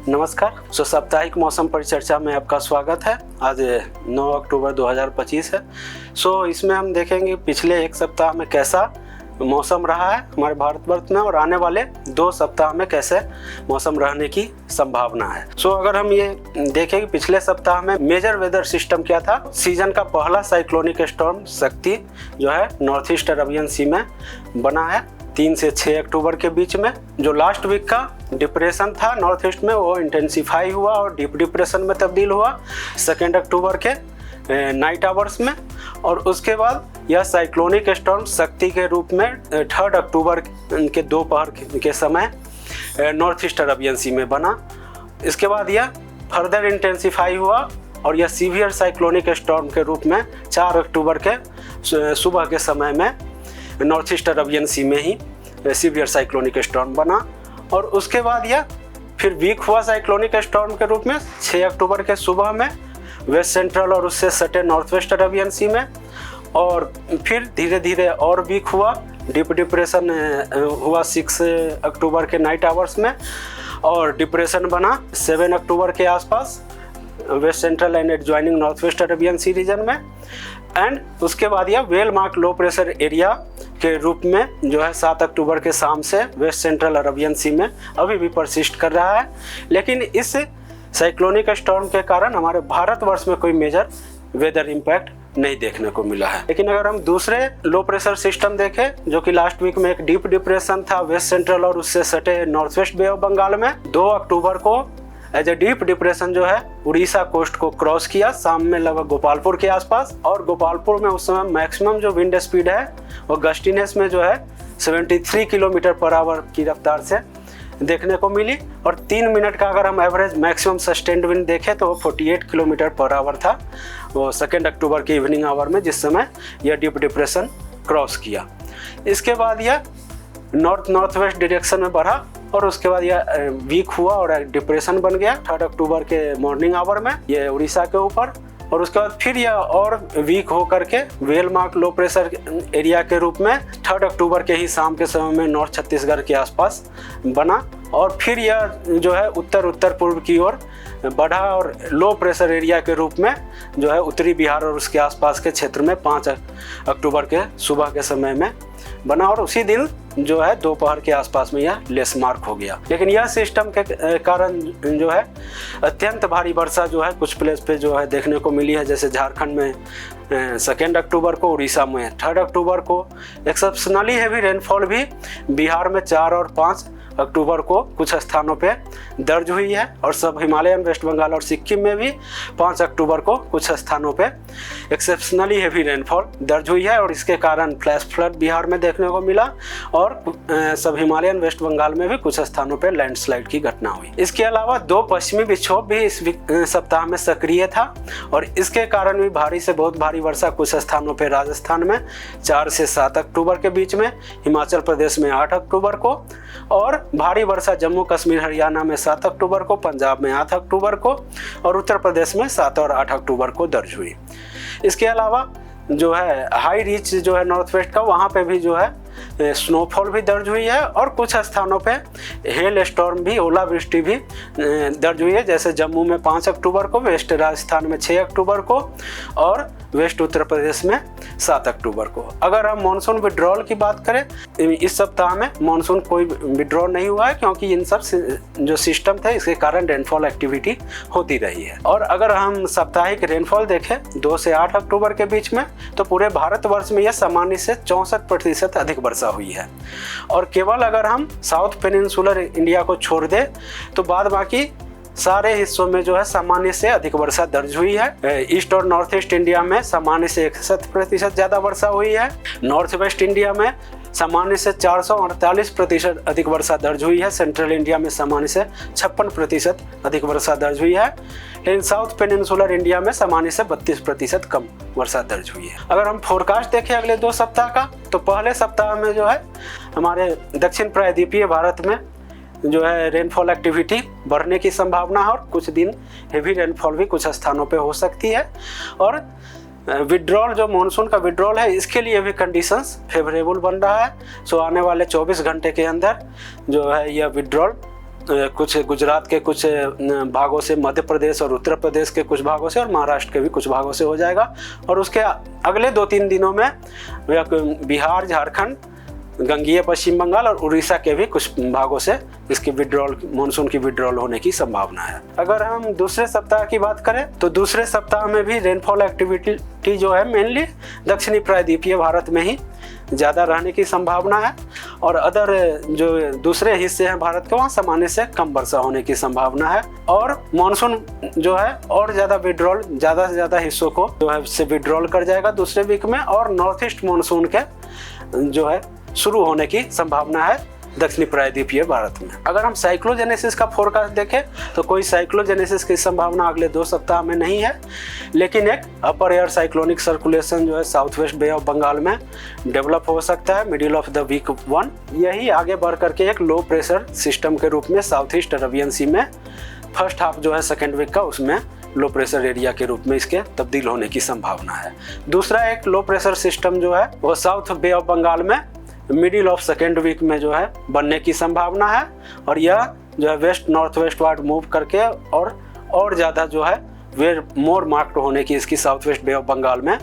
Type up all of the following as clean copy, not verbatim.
नमस्कार। साप्ताहिक मौसम परिचर्चा में आपका स्वागत है। आज 9 अक्टूबर 2025 है। इसमें हम देखेंगे पिछले एक सप्ताह में कैसा मौसम रहा है हमारे भारतवर्ष में और आने वाले 2 सप्ताह में कैसे मौसम रहने की संभावना है। अगर हम ये देखें कि पिछले सप्ताह में मेजर वेदर सिस्टम क्या था, सीजन का पहला साइक्लोनिक स्टॉर्म शक्ति जो है नॉर्थ ईस्ट अरबियन सी में बना है 3 से 6 अक्टूबर के बीच में। जो लास्ट वीक का डिप्रेशन था नॉर्थ ईस्ट में वो इंटेंसिफाई हुआ और डीप डिप्रेशन में तब्दील हुआ 2 अक्टूबर के नाइट आवर्स में, और उसके बाद यह साइक्लोनिक स्टॉर्म शक्ति के रूप में 3 अक्टूबर के दोपहर के समय नॉर्थ ईस्ट अरबियन सी में बना। इसके बाद यह फर्दर इंटेंसिफाई हुआ और यह सीवियर साइक्लोनिक स्टॉर्म के रूप में 4 अक्टूबर के सुबह के समय में नॉर्थ ईस्ट अरबियन सी में ही सीवियर साइक्लोनिक स्टॉर्म बना। और उसके बाद यह फिर वीक हुआ साइक्लोनिक स्टॉर्म के रूप में 6 अक्टूबर के सुबह में वेस्ट सेंट्रल और उससे सटे नॉर्थ वेस्ट अरबियन सी में, और फिर धीरे धीरे और वीक हुआ, डीप डिप्रेशन हुआ 6 अक्टूबर के नाइट आवर्स में, और डिप्रेशन बना 7 अक्टूबर के आसपास west central and adjoining north west Arabian sea region में। एंड उसके बाद यह well mark low pressure area के रूप में जो है 7 अक्टूबर के शाम से वेस्ट सेंट्रल अरबियन सी में अभी भी परसिस्ट कर रहा है। लेकिन इस साइक्लोनिक स्टॉर्म के कारण हमारे भारतवर्ष में कोई मेजर वेदर इम्पैक्ट नहीं देखने को मिला है। लेकिन अगर हम दूसरे लो प्रेशर सिस्टम देखें जो कि लास्ट वीक में एक डीप डिप्रेशन था वेस्ट सेंट्रल और उससे सटे north west bay of Bengal में, 2 अक्टूबर को एज ए डीप डिप्रेशन जो है उड़ीसा कोस्ट को क्रॉस किया शाम में लगभग गोपालपुर के आसपास, और गोपालपुर में उस समय मैक्सिमम जो विंड स्पीड है वो गस्टिनेस में जो है 73 किलोमीटर पर आवर की रफ्तार से देखने को मिली, और 3 मिनट का अगर हम एवरेज मैक्सिमम सस्टेन्ड विंड देखें तो 48 किलोमीटर पर आवर था वो 2 अक्टूबर के इवनिंग आवर में जिस समय यह डीप डिप्रेशन क्रॉस किया। इसके बाद यह नॉर्थ वेस्ट डायरेक्शन में बढ़ा और उसके बाद यह वीक हुआ और डिप्रेशन बन गया 3 अक्टूबर के मॉर्निंग आवर में ये उड़ीसा के ऊपर, और उसके बाद फिर यह और वीक हो करके well mark low pressure area के रूप में 3 अक्टूबर के ही शाम के समय में नॉर्थ छत्तीसगढ़ के आसपास बना, और फिर यह जो है उत्तर पूर्व की ओर बढ़ा और लो प्रेशर एरिया के रूप में जो है उत्तरी बिहार और उसके आसपास के क्षेत्र में 5 अक्टूबर के सुबह के समय में बना, और उसी दिन जो है दोपहर के आसपास में यह लेस मार्क हो गया। लेकिन यह सिस्टम के कारण जो है अत्यंत भारी वर्षा जो है कुछ प्लेस पे जो है देखने को मिली है, जैसे झारखंड में 2 अक्टूबर को, उड़ीसा में 3 अक्टूबर को। एक्सेप्शनली हैवी रेनफॉल भी बिहार में 4 और 5 अक्टूबर को कुछ स्थानों पे दर्ज हुई है, और सब हिमालयन वेस्ट बंगाल और सिक्किम में भी 5 अक्टूबर को कुछ स्थानों पे एक्सेप्शनली हैवी रेनफॉल दर्ज हुई है, और इसके कारण फ्लैश फ्लड बिहार में देखने को मिला, और सब हिमालयन वेस्ट बंगाल में भी कुछ स्थानों पे लैंडस्लाइड की घटना हुई। इसके अलावा 2 पश्चिमी विक्षोभ भी इस सप्ताह में सक्रिय था, और इसके कारण भी भारी से बहुत भारी वर्षा कुछ स्थानों पे राजस्थान में 4 से 7 अक्टूबर के बीच में, हिमाचल प्रदेश में 8 अक्टूबर को, और भारी वर्षा जम्मू कश्मीर हरियाणा में 7 अक्टूबर को, पंजाब में 8 अक्टूबर को, और उत्तर प्रदेश में 7 और 8 अक्टूबर को दर्ज हुई। इसके अलावा जो है हाई रीच जो है नॉर्थ वेस्ट का, वहाँ पे भी जो है स्नोफॉल भी दर्ज हुई है, और कुछ स्थानों पे हेल स्टॉर्म भी, ओलावृष्टि भी दर्ज हुई है, जैसे जम्मू में 5 अक्टूबर को, वेस्ट राजस्थान में 6 अक्टूबर को, और वेस्ट उत्तर प्रदेश में 7 अक्टूबर को। अगर हम मानसून विड्रॉल की बात करें, इस सप्ताह में मानसून कोई विड्रॉ नहीं हुआ है, क्योंकि इन सब जो सिस्टम थे इसके कारण रेनफॉल एक्टिविटी होती रही है। और अगर हम साप्ताहिक रेनफॉल देखें 2 से 8 अक्टूबर के बीच में, तो पूरे भारतवर्ष में यह सामान्य से 64% अधिक वर्षा हुई है, और केवल अगर हम साउथ पेनिनसुलर इंडिया को छोड़ दें तो बाद बाकी सारे हिस्सों में जो है सामान्य से अधिक वर्षा दर्ज हुई है। ईस्ट और नॉर्थ ईस्ट इंडिया में सामान्य से 61% ज़्यादा वर्षा हुई है। नॉर्थ वेस्ट इंडिया में सामान्य से 448% अधिक वर्षा दर्ज हुई है। सेंट्रल इंडिया में सामान्य से 56% अधिक वर्षा दर्ज हुई है। लेकिन साउथ पेनिनसुलर इंडिया में सामान्य से 32% कम वर्षा दर्ज हुई है। अगर हम फोरकास्ट देखें अगले 2 सप्ताह का, तो पहले सप्ताह में जो है हमारे दक्षिण प्रायद्वीपीय भारत में जो है रेनफॉल एक्टिविटी बढ़ने की संभावना है, और कुछ दिन हेवी रेनफॉल भी कुछ स्थानों पे हो सकती है। और विड्रॉल जो मानसून का विड्रॉल है इसके लिए भी कंडीशंस फेवरेबल बन रहा है। आने वाले 24 घंटे के अंदर जो है यह विड्रॉल कुछ गुजरात के कुछ भागों से, मध्य प्रदेश और उत्तर प्रदेश के कुछ भागों से और महाराष्ट्र के भी कुछ भागों से हो जाएगा। और उसके अगले 2-3 दिनों में बिहार, झारखंड, गंगीय पश्चिम बंगाल और उड़ीसा के भी कुछ भागों से इसकी विड्रॉल, मानसून की विड्रॉल होने की संभावना है। अगर हम दूसरे सप्ताह की बात करें तो दूसरे सप्ताह में भी रेनफॉल एक्टिविटी जो है मेनली दक्षिणी प्रायद्वीपीय भारत में ही ज़्यादा रहने की संभावना है, और अदर जो दूसरे हिस्से हैं भारत के वहाँ सामान्य से कम वर्षा होने की संभावना है। और मानसून जो है और ज़्यादा विड्रॉल, ज़्यादा से ज़्यादा हिस्सों को जो है से विड्रॉल कर जाएगा दूसरे वीक में, और नॉर्थ ईस्ट मानसून के जो है शुरू होने की संभावना है दक्षिणी प्रायद्वीपीय भारत में। अगर हम साइक्लोजेनेसिस का फोरकास्ट देखें तो कोई साइक्लोजेनेसिस की संभावना अगले 2 सप्ताह में नहीं है, लेकिन एक अपर एयर साइक्लोनिक सर्कुलेशन जो है south west bay of Bengal में डेवलप हो सकता है मिडिल ऑफ द वीक 1। यही आगे बढ़ करके एक लो प्रेशर सिस्टम के रूप में साउथ ईस्ट अरबियन सी में फर्स्ट हाफ जो है सेकेंड वीक का, उसमें लो प्रेशर एरिया के रूप में इसके तब्दील होने की संभावना है। दूसरा एक लो प्रेशर सिस्टम जो है वो साउथ बे ऑफ बंगाल में मिडिल ऑफ सेकेंड वीक में जो है बनने की संभावना है, और यह जो है west north west ward move करके और ज़्यादा जो है वेर मोर मार्क्ड होने की इसकी south west bay of Bengal में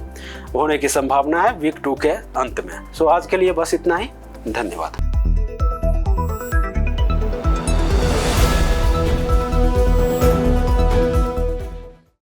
होने की संभावना है वीक 2 के अंत में। सो आज के लिए बस इतना ही, धन्यवाद।